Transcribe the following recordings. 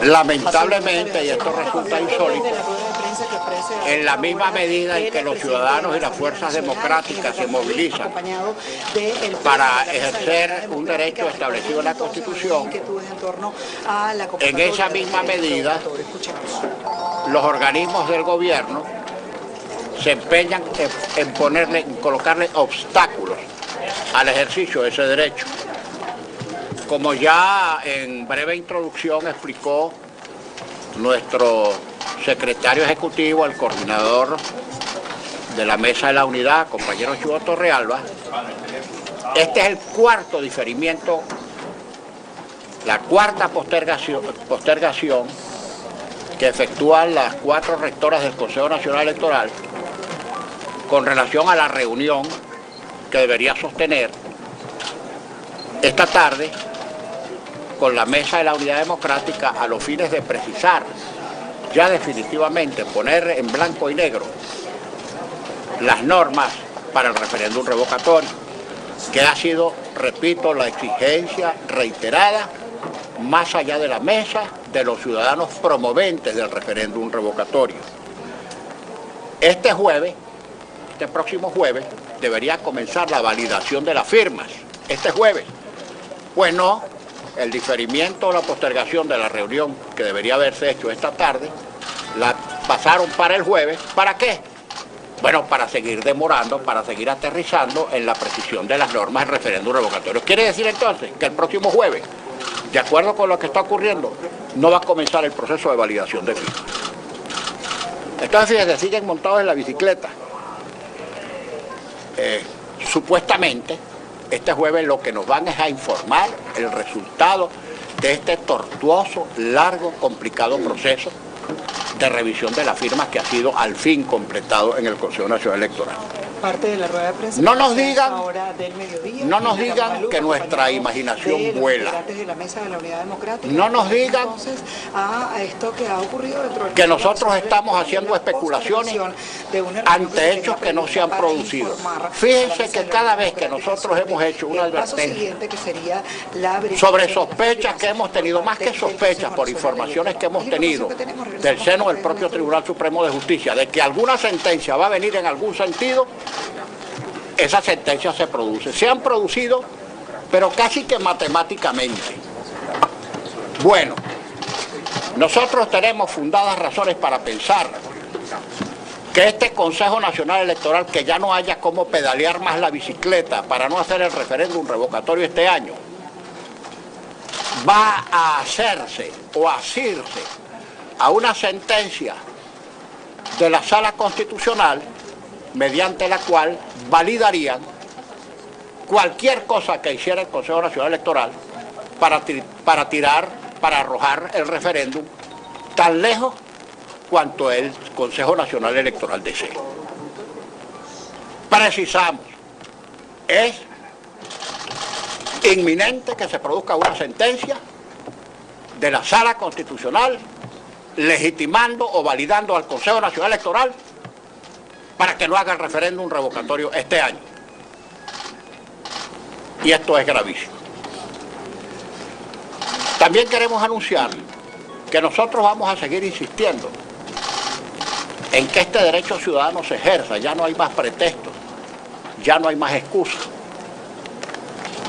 lamentablemente, y esto resulta insólito, en la misma medida en que los ciudadanos y las fuerzas democráticas se movilizan para ejercer un derecho establecido en la Constitución, en esa misma medida los organismos del gobierno se empeñan en colocarle obstáculos al ejercicio de ese derecho. Como ya en breve introducción explicó nuestro secretario ejecutivo, el coordinador de la Mesa de la Unidad, compañero Chugo Torrealba, este es el cuarto diferimiento, la cuarta postergación que efectúan las 4 rectoras del Consejo Nacional Electoral con relación a la reunión que debería sostener esta tarde con la Mesa de la Unidad Democrática a los fines de precisar ya definitivamente, poner en blanco y negro las normas para el referéndum revocatorio, que ha sido, repito, la exigencia reiterada más allá de la mesa de los ciudadanos promoventes del referéndum revocatorio. Este próximo jueves, debería comenzar la validación de las firmas. Este jueves. Pues no, el diferimiento o la postergación de la reunión que debería haberse hecho esta tarde, la pasaron para el jueves. ¿Para qué? Bueno, para seguir demorando, para seguir aterrizando en la precisión de las normas del referéndum revocatorio. ¿Quiere decir entonces que el próximo jueves, de acuerdo con lo que está ocurriendo, no va a comenzar el proceso de validación de firmas? Entonces, fíjense, siguen montados en la bicicleta. Supuestamente, este jueves lo que nos van es a informar el resultado de este tortuoso, largo, complicado proceso de revisión de las firmas que ha sido al fin completado en el Consejo Nacional Electoral. Parte de la rueda de prensa no nos digan, ahora del mediodía, que nuestra imaginación vuela. De la Mesa de la Unidad Democrática, no nos digan entonces, a esto que ha ocurrido dentro del que nosotros estamos haciendo especulaciones ante hechos que no se han producido. Fíjense que cada vez que nosotros hemos hecho una advertencia sobre sospechas que hemos tenido, más que sospechas, por informaciones que hemos tenido del seno del propio Tribunal Supremo de Justicia, de que alguna sentencia va a venir en algún sentido, esas sentencias se producen. Se han producido, pero casi que matemáticamente. Bueno, nosotros tenemos fundadas razones para pensar que este Consejo Nacional Electoral, que ya no haya cómo pedalear más la bicicleta para no hacer el referéndum revocatorio este año, va a hacerse o asirse a una sentencia de la Sala Constitucional mediante la cual validarían cualquier cosa que hiciera el Consejo Nacional Electoral para arrojar el referéndum tan lejos cuanto el Consejo Nacional Electoral desee. Precisamos, es inminente que se produzca una sentencia de la Sala Constitucional legitimando o validando al Consejo Nacional Electoral para que no haga el referéndum revocatorio este año. Y esto es gravísimo. También queremos anunciar que nosotros vamos a seguir insistiendo en que este derecho ciudadano se ejerza. Ya no hay más pretextos, ya no hay más excusas.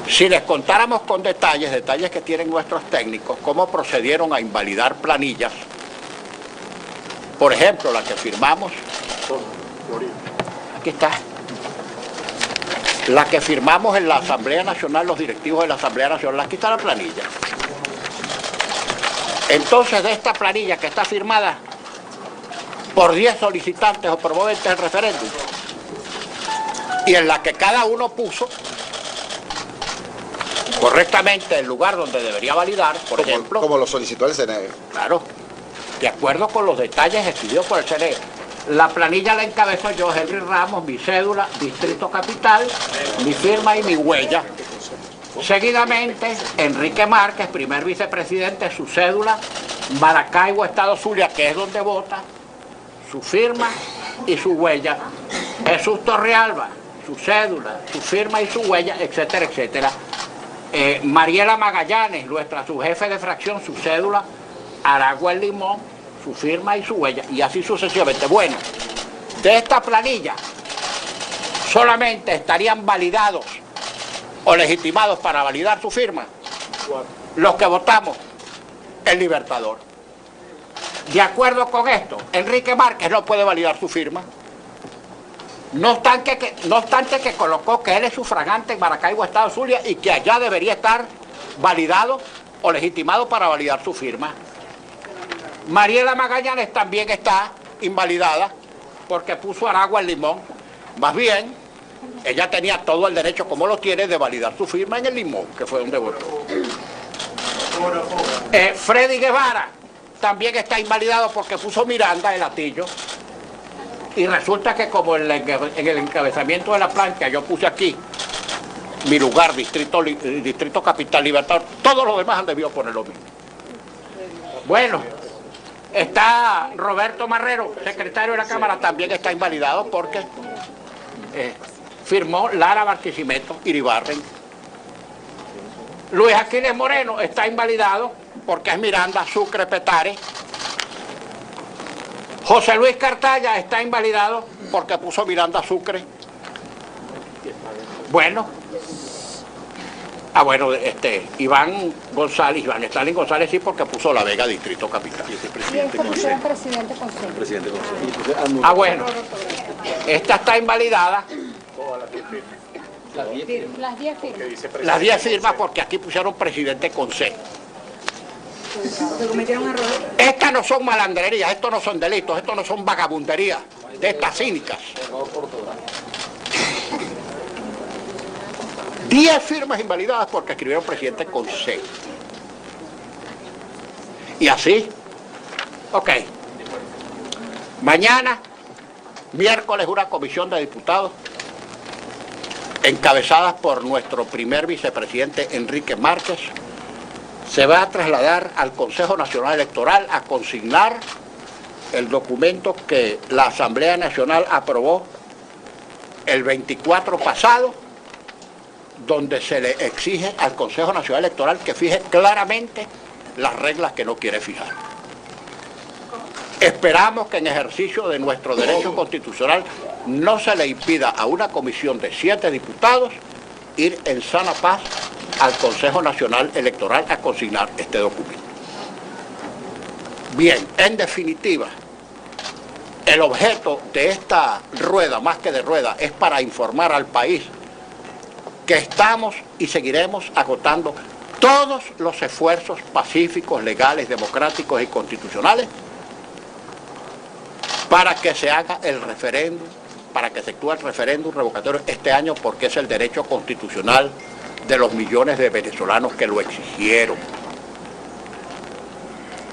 Si les contáramos con detalles que tienen nuestros técnicos, cómo procedieron a invalidar planillas, por ejemplo, la que firmamos, aquí está, la que firmamos en la Asamblea Nacional, los directivos de la Asamblea Nacional, aquí está la planilla. Entonces, de esta planilla que está firmada por 10 solicitantes o promoventes del referéndum, y en la que cada uno puso correctamente el lugar donde debería validar, por ejemplo. Como lo solicitó el CNE. Claro, de acuerdo con los detalles exigidos por el CNE. La planilla la encabezo yo, Henry Ramos, mi cédula, Distrito Capital, mi firma y mi huella. Seguidamente, Enrique Márquez, primer vicepresidente, su cédula, Maracaibo, Estado Zulia, que es donde vota, su firma y su huella. Jesús Torrealba, su cédula, su firma y su huella, etcétera, etcétera. Mariela Magallanes, nuestra subjefe de fracción, su cédula, Aragua El Limón, su firma y su huella, y así sucesivamente. Bueno, de esta planilla solamente estarían validados o legitimados para validar su firma los que votamos el Libertador. De acuerdo con esto, Enrique Márquez no puede validar su firma. No obstante que colocó que él es sufragante en Maracaibo, Estado Zulia, y que allá debería estar validado o legitimado para validar su firma. Mariela Magallanes también está invalidada porque puso Aragua El Limón. Más bien, ella tenía todo el derecho, como lo tiene, de validar su firma en El Limón, que fue donde votó. Freddy Guevara también está invalidado porque puso Miranda El Hatillo. Y resulta que como en el encabezamiento de la plancha yo puse aquí mi lugar, Distrito Capital Libertador, todos los demás han debido poner lo mismo. Bueno, está Roberto Marrero, secretario de la Cámara, también está invalidado porque firmó Lara Barquisimeto Iribarren. Luis Aquiles Moreno está invalidado porque es Miranda Sucre Petare. José Luis Cartaya está invalidado porque puso Miranda Sucre. Bueno. Iván Stalin González sí, porque puso La Vega Distrito Capital. Presidente Consejo. Bueno. Esta está invalidada. Las 10 firmas porque aquí pusieron presidente Consejo. Estas no son malandrerías, estos no son delitos, estos no son vagabunderías de estas cínicas. 10 firmas invalidadas porque escribieron presidente Consejo. Y así, ok. Mañana, miércoles, una comisión de diputados encabezadas por nuestro primer vicepresidente Enrique Márquez se va a trasladar al Consejo Nacional Electoral a consignar el documento que la Asamblea Nacional aprobó el 24 pasado, donde se le exige al Consejo Nacional Electoral que fije claramente las reglas que no quiere fijar. Esperamos que en ejercicio de nuestro derecho constitucional no se le impida a una comisión de 7 diputados ir en sana paz al Consejo Nacional Electoral a consignar este documento. Bien, en definitiva, el objeto de esta rueda, más que de rueda, es para informar al país que estamos y seguiremos agotando todos los esfuerzos pacíficos, legales, democráticos y constitucionales para que se haga el referéndum, para que se actúe el referéndum revocatorio este año, porque es el derecho constitucional de los millones de venezolanos que lo exigieron.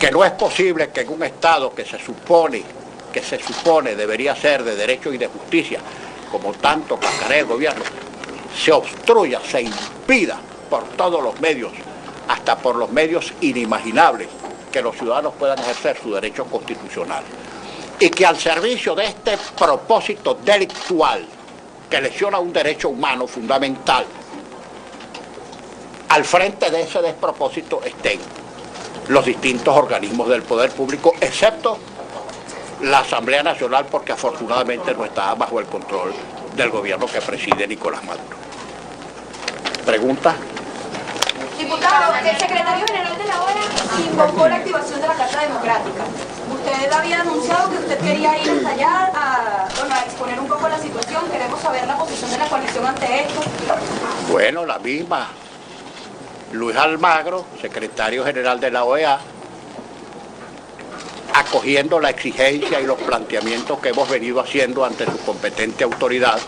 Que no es posible que en un Estado que se supone debería ser de derecho y de justicia, como tanto cacarea el gobierno, se obstruya, se impida por todos los medios, hasta por los medios inimaginables, que los ciudadanos puedan ejercer su derecho constitucional. Y que al servicio de este propósito delictual, que lesiona un derecho humano fundamental, al frente de ese despropósito estén los distintos organismos del poder público, excepto la Asamblea Nacional, porque afortunadamente no está bajo el control del gobierno que preside Nicolás Maduro. ¿Pregunta? Diputado, el secretario general de la OEA invocó la activación de la Carta Democrática. Usted había anunciado que usted quería ir hasta allá a exponer un poco la situación. Queremos saber la posición de la coalición ante esto. Bueno, la misma. Luis Almagro, secretario general de la OEA, acogiendo la exigencia y los planteamientos que hemos venido haciendo ante su competente autoridad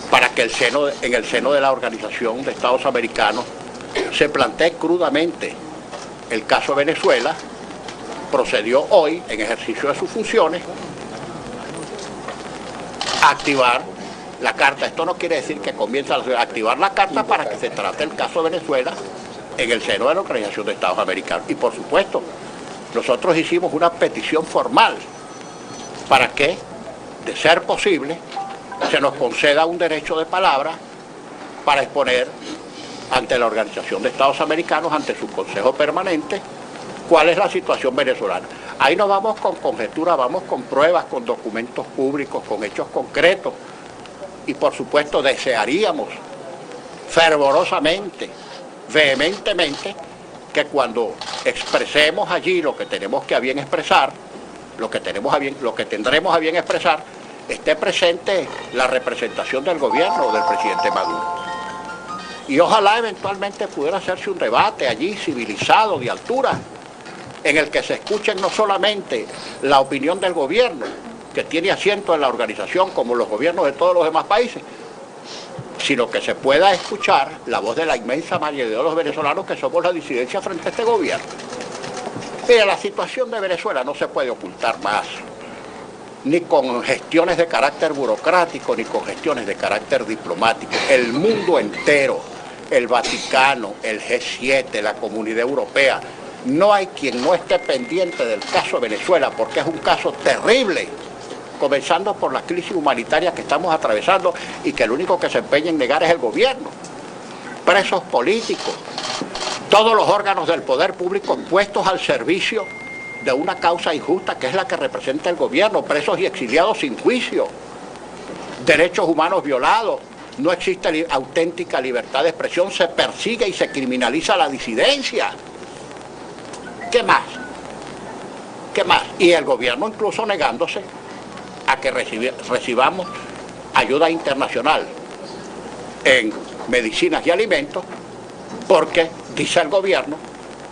para que en el seno de la Organización de Estados Americanos se plantee crudamente el caso de Venezuela, procedió hoy, en ejercicio de sus funciones, a activar la carta. Esto no quiere decir que comience a activar la carta para que se trate el caso de Venezuela en el seno de la Organización de Estados Americanos. Y por supuesto, nosotros hicimos una petición formal para que, de ser posible, se nos conceda un derecho de palabra para exponer ante la Organización de Estados Americanos, ante su Consejo Permanente, cuál es la situación venezolana. Ahí no vamos con conjeturas, vamos con pruebas, con documentos públicos, con hechos concretos. Y por supuesto desearíamos fervorosamente, vehementemente, que cuando expresemos allí lo que tenemos que a bien expresar, lo que tendremos a bien expresar, esté presente la representación del gobierno o del presidente Maduro. Y ojalá eventualmente pudiera hacerse un debate allí civilizado, de altura, en el que se escuchen no solamente la opinión del gobierno, que tiene asiento en la organización como los gobiernos de todos los demás países, sino que se pueda escuchar la voz de la inmensa mayoría de los venezolanos que somos la disidencia frente a este gobierno. Mira, la situación de Venezuela no se puede ocultar más, ni con gestiones de carácter burocrático, ni con gestiones de carácter diplomático. El mundo entero, el Vaticano, el G7, la Comunidad Europea, no hay quien no esté pendiente del caso de Venezuela, porque es un caso terrible, comenzando por la crisis humanitaria que estamos atravesando y que el único que se empeña en negar es el gobierno. Presos políticos, todos los órganos del poder público puestos al servicio de una causa injusta que es la que representa el gobierno, presos y exiliados sin juicio, derechos humanos violados, no existe auténtica libertad de expresión, se persigue y se criminaliza la disidencia. ¿Qué más? ¿Qué más? Y el gobierno incluso negándose a que recibamos ayuda internacional en medicinas y alimentos, porque, dice el gobierno,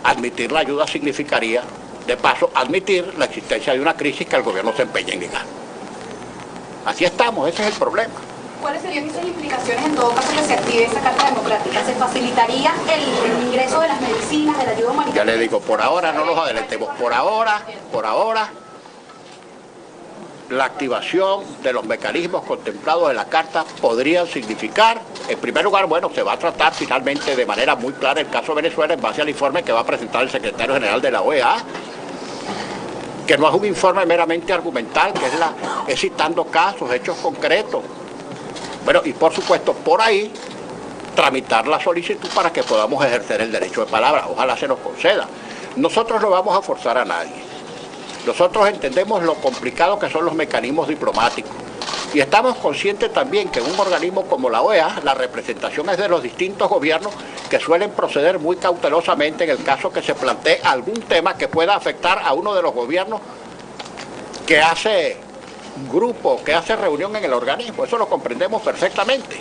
admitir la ayuda significaría, de paso, admitir la existencia de una crisis que el gobierno se empeña en negar. Así estamos, ese es el problema. ¿Cuáles serían esas implicaciones en todo caso que se active esa Carta Democrática? ¿Se facilitaría el ingreso de las medicinas, de la ayuda humanitaria? Ya le digo, por ahora no nos adelantemos. Por ahora, la activación de los mecanismos contemplados en la Carta podrían significar, en primer lugar, bueno, se va a tratar finalmente de manera muy clara el caso de Venezuela en base al informe que va a presentar el secretario general de la OEA, que no es un informe meramente argumental, que es citando casos, hechos concretos. Bueno, y por supuesto, por ahí, tramitar la solicitud para que podamos ejercer el derecho de palabra. Ojalá se nos conceda. Nosotros no vamos a forzar a nadie. Nosotros entendemos lo complicado que son los mecanismos diplomáticos. Y estamos conscientes también que en un organismo como la OEA, la representación es de los distintos gobiernos que suelen proceder muy cautelosamente en el caso que se plantee algún tema que pueda afectar a uno de los gobiernos que hace grupo, que hace reunión en el organismo. Eso lo comprendemos perfectamente.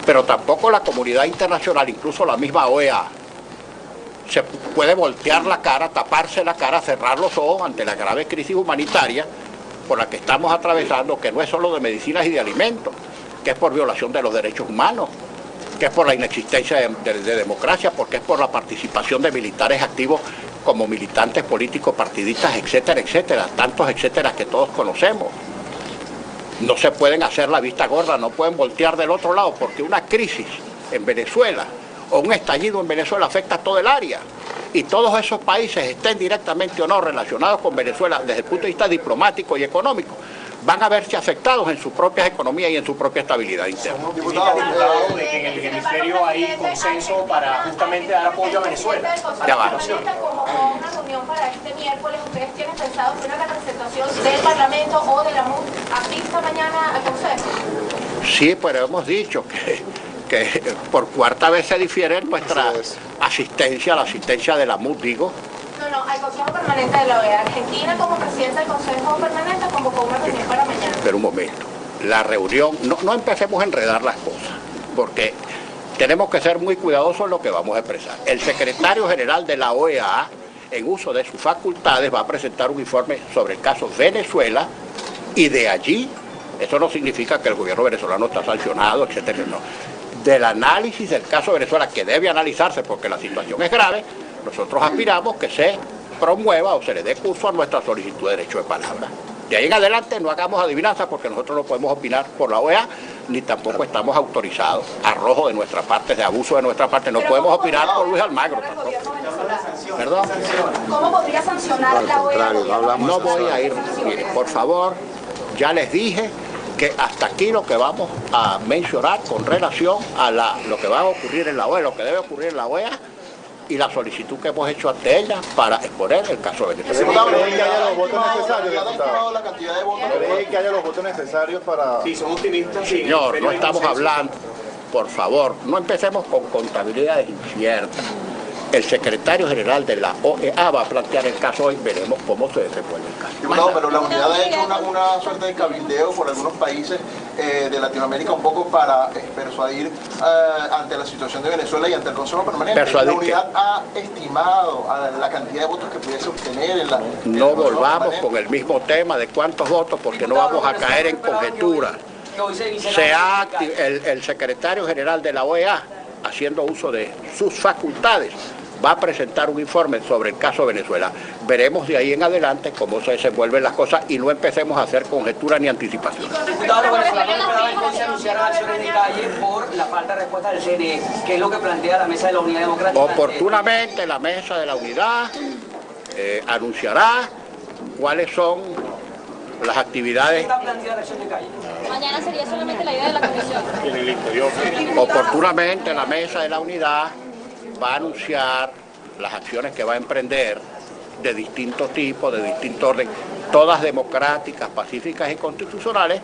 Pero tampoco la comunidad internacional, incluso la misma OEA, se puede voltear la cara, taparse la cara, cerrar los ojos ante la grave crisis humanitaria por la que estamos atravesando, que no es solo de medicinas y de alimentos, que es por violación de los derechos humanos, que es por la inexistencia de democracia, porque es por la participación de militares activos como militantes políticos, partidistas, etcétera, etcétera, tantos etcétera que todos conocemos. No se pueden hacer la vista gorda, no pueden voltear del otro lado, porque una crisis en Venezuela o un estallido en Venezuela afecta a todo el área. Y todos esos países, estén directamente o no relacionados con Venezuela desde el punto de vista diplomático y económico, van a verse afectados en sus propias economías y en su propia estabilidad interna. Diputado, de que en el hemisferio hay consenso para justamente dar apoyo a Venezuela. Ya va. Como una reunión para este miércoles, ¿ustedes tienen pensado que una representación del Parlamento o de la MUD asista mañana al Consejo? Sí, pero hemos dicho que por cuarta vez se difiere nuestra asistencia, la asistencia de la MUD, digo. No, al Consejo Permanente de la OEA. Argentina, como presidenta del Consejo Permanente, convocó una reunión para mañana. Pero un momento, la reunión, no empecemos a enredar las cosas, porque tenemos que ser muy cuidadosos en lo que vamos a expresar. El secretario general de la OEA, en uso de sus facultades, va a presentar un informe sobre el caso Venezuela, y de allí, eso no significa que el gobierno venezolano está sancionado, etcétera, no. Del análisis del caso Venezuela, que debe analizarse porque la situación es grave, nosotros aspiramos que se promueva o se le dé curso a nuestra solicitud de derecho de palabra. De ahí en adelante no hagamos adivinanzas porque nosotros no podemos opinar por la OEA, ni tampoco estamos autorizados, arrojo de nuestra parte, de abuso de nuestra parte, no podemos opinar por Luis Almagro tampoco. ¿Perdón? ¿Cómo podría sancionar la OEA? No voy a ir, mire, por favor, ya les dije que hasta aquí lo que vamos a mencionar con relación a lo que va a ocurrir en la OEA, lo que debe ocurrir en la OEA y la solicitud que hemos hecho ante ella para exponer el caso de Venezuela. ¿Creen que haya los votos necesarios, diputado? ¿Creen que haya los votos necesarios para...? Sí, son optimistas. Sí, Señor, no estamos hablando, por favor, no empecemos con contabilidades inciertas. El secretario general de la OEA va a plantear el caso hoy, veremos cómo se desenvuelve el caso. Diputado, pero la unidad ha hecho una suerte de cabildeo por algunos países de Latinoamérica un poco para persuadir ante la situación de Venezuela y ante el Consejo Permanente. ¿Persuadir la unidad qué? ha estimado la cantidad de votos que pudiese obtener en la... No volvamos con el mismo tema de cuántos votos porque no vamos a caer en conjeturas. El secretario general de la OEA, haciendo uso de sus facultades, va a presentar un informe sobre el caso Venezuela. Veremos de ahí en adelante cómo se desenvuelven las cosas y no empecemos a hacer conjeturas ni anticipaciones. Diputado, los venezolanos esperaban que se anunciaran acciones de calle por la falta de respuesta del CNE, que es lo que plantea la Mesa de la Unidad Democrática. Oportunamente la Mesa de la Unidad anunciará cuáles son las actividades. ¿Está planteada la acción de calle? Mañana sería solamente la idea de la comisión. Oportunamente la Mesa de la Unidad va a anunciar las acciones que va a emprender de distinto tipo, de distinto orden, todas democráticas, pacíficas y constitucionales,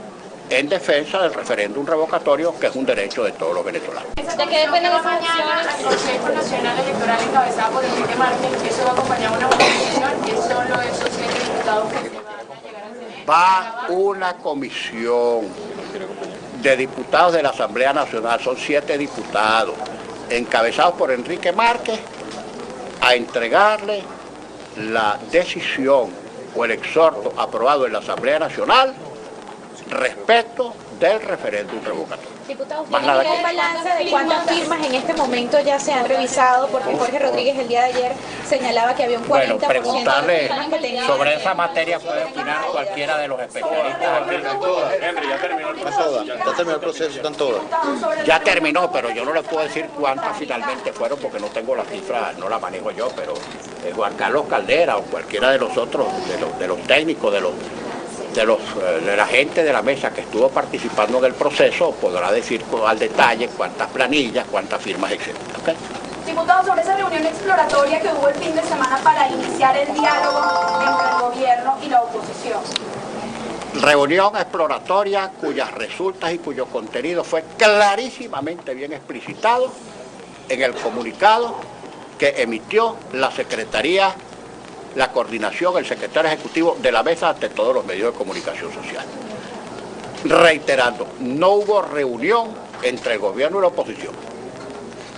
en defensa del referéndum revocatorio, que es un derecho de todos los venezolanos. ¿De qué dependen esas mañana acciones? al Consejo Nacional Electoral encabezado por Enrique Márquez, eso va a acompañar una votación, que son esos 7 diputados que se van a llegar al Senado. Va una comisión de diputados de la Asamblea Nacional, son 7 diputados, encabezados por Enrique Márquez, a entregarle la decisión o el exhorto aprobado en la Asamblea Nacional respecto del referéndum revocatorio. Diputado, Más ¿usted nada tiene que un balance de cuántas firmas en este momento ya se han revisado? Porque Jorge Rodríguez el día de ayer señalaba que había un 40% Bueno, de preguntarle firmas que tenían. sobre esa materia puede opinar cualquiera de los especialistas aquí. Henry, ya terminó el Ya terminó el proceso, están todas. Ya terminó, pero yo no le puedo decir cuántas finalmente fueron porque no tengo la cifra, no la manejo yo, pero Juan Carlos Caldera o cualquiera de los otros, de los técnicos, de la gente de la mesa que estuvo participando en el proceso podrá decir al detalle cuántas planillas, cuántas firmas, etc. ¿Okay? Diputado, sobre esa reunión exploratoria que hubo el fin de semana para iniciar el diálogo entre el gobierno y la oposición. Reunión exploratoria cuyas resultas y cuyo contenido fue clarísimamente bien explicitado en el comunicado que emitió la Secretaría, la coordinación, el secretario ejecutivo de la mesa ante todos los medios de comunicación social. Reiterando, no hubo reunión entre el gobierno y la oposición,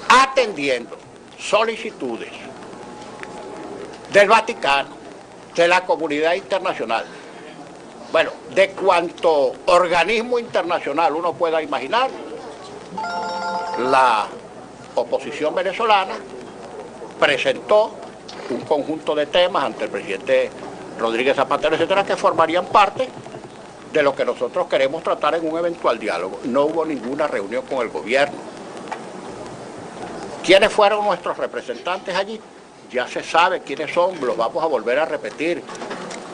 atendiendo solicitudes del Vaticano, de la comunidad internacional, bueno, de cuanto organismo internacional uno pueda imaginar. La oposición venezolana presentó un conjunto de temas ante el presidente Rodríguez Zapatero, etcétera, que formarían parte de lo que nosotros queremos tratar en un eventual diálogo. No hubo ninguna reunión con el gobierno. ¿Quiénes fueron nuestros representantes allí? Ya se sabe quiénes son, los vamos a volver a repetir.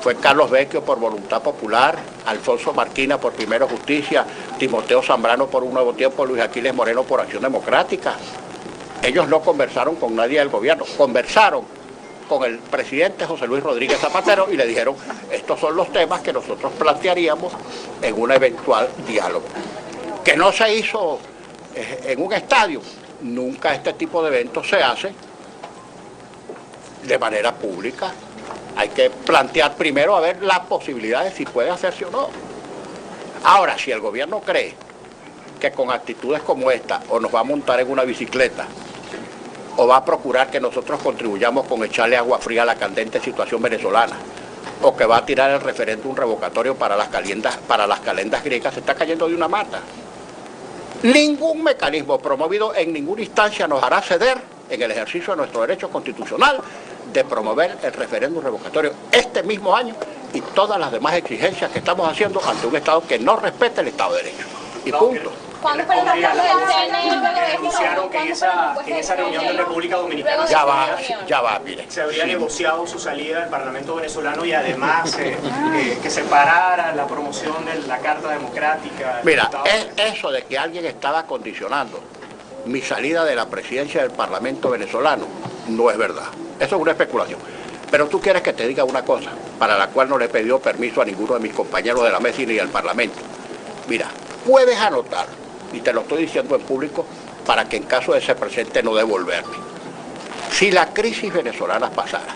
Fue Carlos Vecchio por Voluntad Popular, Alfonso Marquina por Primero Justicia, Timoteo Zambrano por Un Nuevo Tiempo, Luis Aquiles Moreno por Acción Democrática. Ellos no conversaron con nadie del gobierno, conversaron con el presidente José Luis Rodríguez Zapatero y le dijeron, estos son los temas que nosotros plantearíamos en un eventual diálogo. Que no se hizo en un estadio, nunca este tipo de eventos se hace de manera pública. Hay que plantear primero a ver las posibilidades si puede hacerse o no. Ahora, si el gobierno cree que con actitudes como esta o nos va a montar en una bicicleta o va a procurar que nosotros contribuyamos con echarle agua fría a la candente situación venezolana, o que va a tirar el referéndum revocatorio para las calendas griegas, se está cayendo de una mata. Ningún mecanismo promovido en ninguna instancia nos hará ceder en el ejercicio de nuestro derecho constitucional de promover el referéndum revocatorio este mismo año y todas las demás exigencias que estamos haciendo ante un Estado que no respeta el Estado de Derecho. Y punto. ¿Cuándo esperan reemplazo del CNE luego de esto? Anunciaron que en esa reunión de República Dominicana Ya va, mire. se habría negociado su salida del Parlamento venezolano y además que se parara la promoción de la Carta Democrática. Mira, eso de que alguien estaba condicionando mi salida de la presidencia del Parlamento venezolano no es verdad. Eso es una especulación. Pero tú quieres que te diga una cosa, para la cual no le he pedido permiso a ninguno de mis compañeros de la mesa ni del Parlamento. Mira, puedes anotar, y te lo estoy diciendo en público, para que en caso de ese presente no devolverme. Si la crisis venezolana pasara,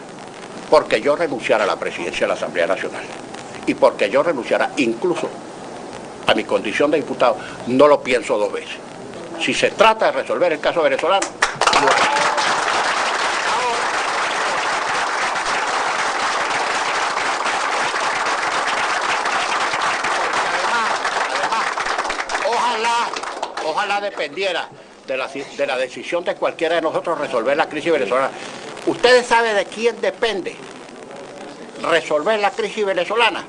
porque yo renunciara a la presidencia de la Asamblea Nacional, y porque yo renunciara incluso a mi condición de diputado, no lo pienso dos veces. Si se trata de resolver el caso venezolano, lo haré. Ojalá dependiera de la decisión de cualquiera de nosotros resolver la crisis venezolana. ¿Ustedes saben de quién depende resolver la crisis venezolana?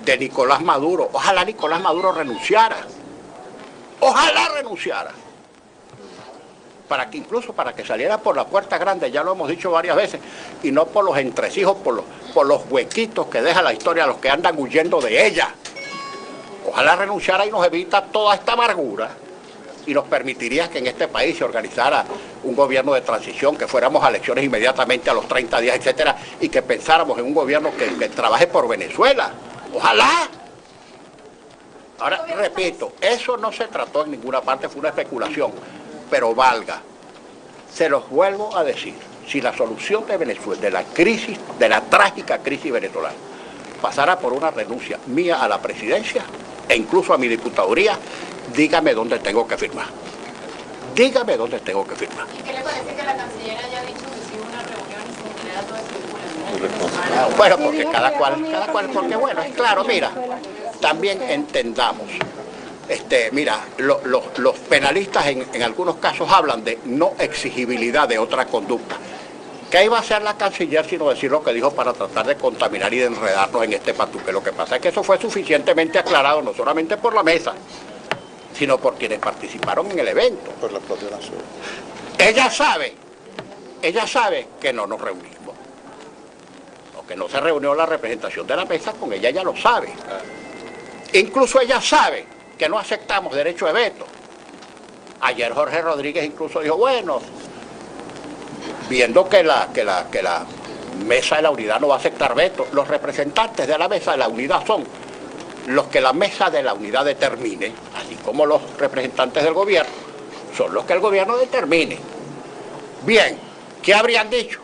De Nicolás Maduro. Ojalá Nicolás Maduro renunciara. Ojalá renunciara. Incluso para que saliera por la puerta grande, ya lo hemos dicho varias veces, y no por los entresijos, por los huequitos que deja la historia a los que andan huyendo de ella. Ojalá renunciara y nos evita toda esta amargura y nos permitiría que en este país se organizara un gobierno de transición, que fuéramos a elecciones inmediatamente a los 30 días, etcétera, y que pensáramos en un gobierno que trabaje por Venezuela. Ojalá. Ahora, repito, eso no se trató en ninguna parte, fue una especulación, pero valga. Se los vuelvo a decir, si la solución de Venezuela, de la crisis, de la trágica crisis venezolana, pasara por una renuncia mía a la presidencia e incluso a mi diputaduría, dígame dónde tengo que firmar. Dígame dónde tengo que firmar. ¿Y qué le parece que la canciller haya dicho que sí hubo una reunión y se genera toda esa especulación? Bueno, porque cada cual, porque bueno, es claro, mira, también entendamos, mira, los penalistas en algunos casos hablan de no exigibilidad de otra conducta. ¿Qué iba a hacer la canciller sino decir lo que dijo para tratar de contaminar y de enredarnos en este patuque? Lo que pasa es que eso fue suficientemente aclarado, no solamente por la mesa, sino por quienes participaron en el evento. Por la propia nación. Ella sabe que no nos reunimos, o que no se reunió la representación de la mesa con ella, ella lo sabe. Incluso ella sabe que no aceptamos derecho de veto. Ayer Jorge Rodríguez incluso dijo, bueno, viendo que la mesa de la unidad no va a aceptar veto, los representantes de la mesa de la unidad son los que la mesa de la unidad determine, así como los representantes del gobierno, son los que el gobierno determine. Bien, ¿qué habrían dicho?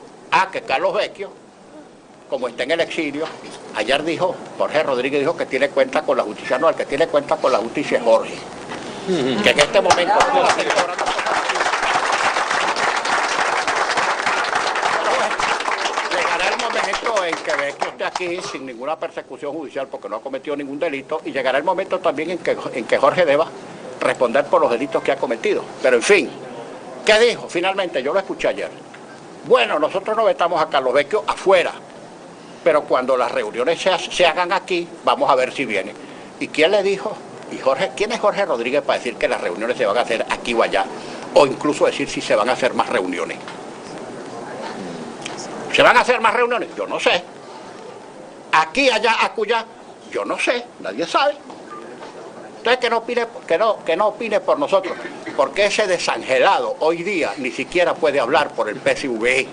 Que Carlos Vecchio, como está en el exilio, ayer dijo, Jorge Rodríguez dijo que tiene cuenta con la justicia, no, el que tiene cuenta con la justicia es Jorge, que en este momento en que Vecchio esté aquí sin ninguna persecución judicial porque no ha cometido ningún delito, y llegará el momento también en que Jorge deba responder por los delitos que ha cometido. Pero en fin, ¿qué dijo? Finalmente, yo lo escuché ayer. Bueno, nosotros no vetamos a Carlos Vecchio afuera, pero cuando las reuniones se hagan aquí, vamos a ver si viene. ¿Y quién le dijo? ¿Y quién es Jorge Rodríguez para decir que las reuniones se van a hacer aquí o allá? O incluso decir si se van a hacer más reuniones. ¿Se van a hacer más reuniones? Yo no sé. Aquí, allá, acullá, yo no sé, nadie sabe. Entonces que no opine por nosotros, porque ese desangelado hoy día ni siquiera puede hablar por el PSV.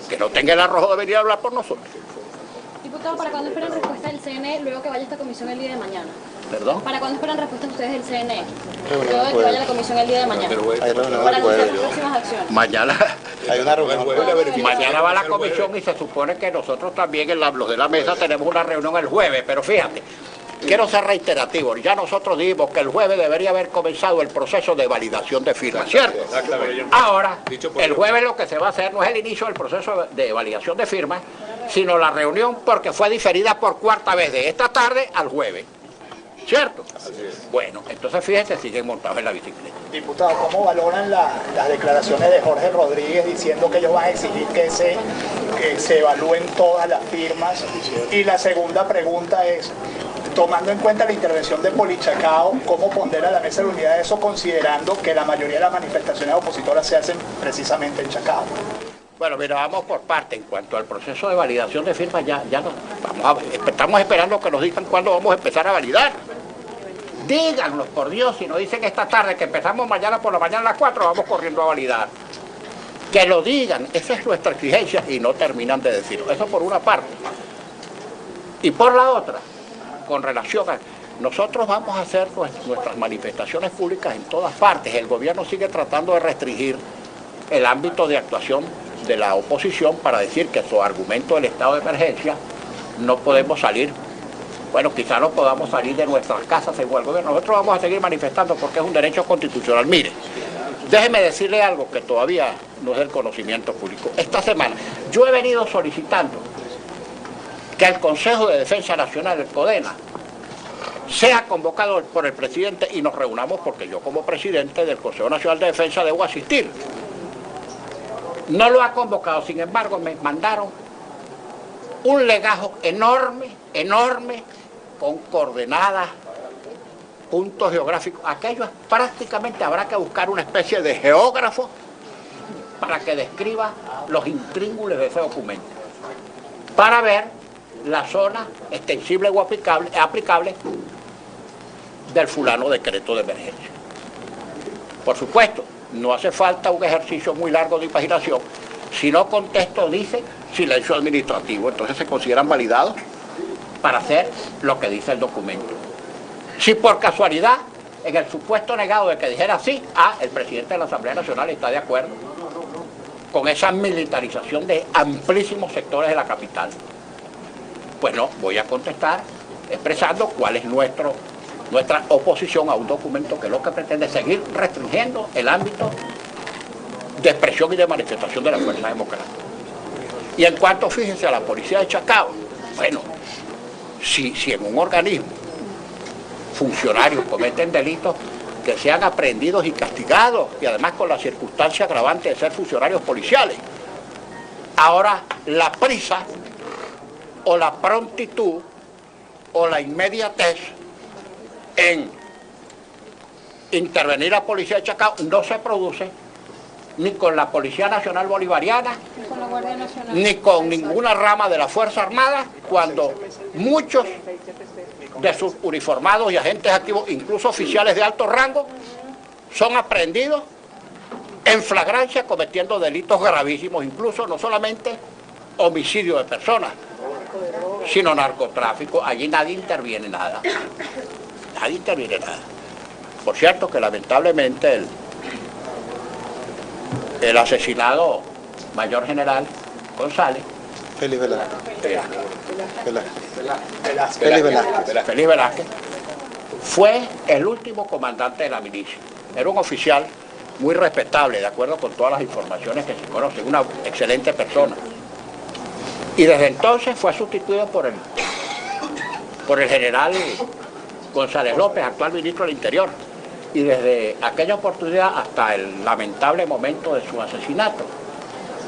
Que no tenga el arrojo de venir a hablar por nosotros. Diputado, ¿para cuándo esperan respuesta del CNE luego que vaya esta comisión el día de mañana? ¿Perdón? ¿Para cuándo esperan respuesta ustedes del CNE? Luego de que vaya la comisión el día de mañana. Para anunciar las próximas acciones. Mañana. Hay una reunión. Mañana va la comisión y se supone que nosotros también, los de la mesa, tenemos una reunión el jueves, pero fíjate, quiero ser reiterativo, ya nosotros dijimos que el jueves debería haber comenzado el proceso de validación de firmas, ¿cierto? Ahora, el jueves lo que se va a hacer no es el inicio del proceso de validación de firmas, sino la reunión, porque fue diferida por cuarta vez de esta tarde al jueves, ¿cierto? Bueno, entonces fíjense, siguen montados en la bicicleta. Diputado, ¿cómo valoran las declaraciones de Jorge Rodríguez diciendo que ellos van a exigir que se evalúen todas las firmas? Y la segunda pregunta es, Tomando en cuenta la intervención de Polichacao, ¿cómo pondera la Mesa de la Unidad eso, considerando que la mayoría de las manifestaciones opositoras se hacen precisamente en Chacao? Bueno, mira, vamos por parte. En cuanto al proceso de validación de firmas, estamos esperando que nos digan cuándo vamos a empezar a validar. Díganos, por Dios, si nos dicen esta tarde que empezamos mañana por la mañana a las 4, vamos corriendo a validar. Que lo digan, esa es nuestra exigencia y no terminan de decirlo. Eso por una parte. Y por la otra, con relación a... Nosotros vamos a hacer nuestras manifestaciones públicas en todas partes. El gobierno sigue tratando de restringir el ámbito de actuación de la oposición para decir que su argumento del estado de emergencia no podemos salir. Bueno, quizá no podamos salir de nuestras casas según el gobierno. Nosotros vamos a seguir manifestando porque es un derecho constitucional. Mire, déjeme decirle algo que todavía no es del conocimiento público. Esta semana yo he venido solicitando que el Consejo de Defensa Nacional, el CODENA, sea convocado por el presidente y nos reunamos porque yo como presidente del Consejo Nacional de Defensa debo asistir. No lo ha convocado, sin embargo me mandaron un legajo enorme, con coordenadas, puntos geográficos. Aquello prácticamente habrá que buscar una especie de geógrafo para que describa los intríngulis de ese documento, para ver la zona extensible o aplicable del fulano decreto de emergencia. Por supuesto, no hace falta un ejercicio muy largo de imaginación, si no contesto dice silencio administrativo, entonces se consideran validados para hacer lo que dice el documento. Si por casualidad, en el supuesto negado de que dijera sí, el presidente de la Asamblea Nacional está de acuerdo con esa militarización de amplísimos sectores de la capital, pues no, voy a contestar expresando cuál es nuestra oposición a un documento que lo que pretende es seguir restringiendo el ámbito de expresión y de manifestación de la fuerza democrática. Y en cuanto, fíjense, a la policía de Chacao, bueno, si en un organismo funcionarios cometen delitos, que sean aprehendidos y castigados, y además con la circunstancia agravante de ser funcionarios policiales. Ahora, la prisa, o la prontitud, o la inmediatez en intervenir la policía de Chacao no se produce ni con la Policía Nacional Bolivariana, ni con ninguna rama de la Fuerza Armada, cuando muchos de sus uniformados y agentes activos, incluso oficiales de alto rango, son aprehendidos en flagrancia cometiendo delitos gravísimos, incluso no solamente homicidio de personas, sino narcotráfico. Allí nadie interviene nada. Nadie interviene nada. Por cierto que lamentablemente el asesinado mayor general González, Félix Velázquez, fue el último comandante de la milicia. Era un oficial muy respetable, de acuerdo con todas las informaciones que se conocen, una excelente persona. Y desde entonces fue sustituido por el general González López, actual ministro del Interior. Y desde aquella oportunidad hasta el lamentable momento de su asesinato,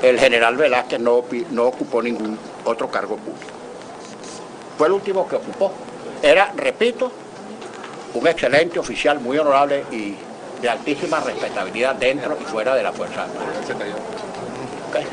el general Velázquez no ocupó ningún otro cargo público. Fue el último que ocupó. Era, repito, un excelente oficial, muy honorable y de altísima respetabilidad dentro y fuera de la Fuerza Armada. ¿Okay?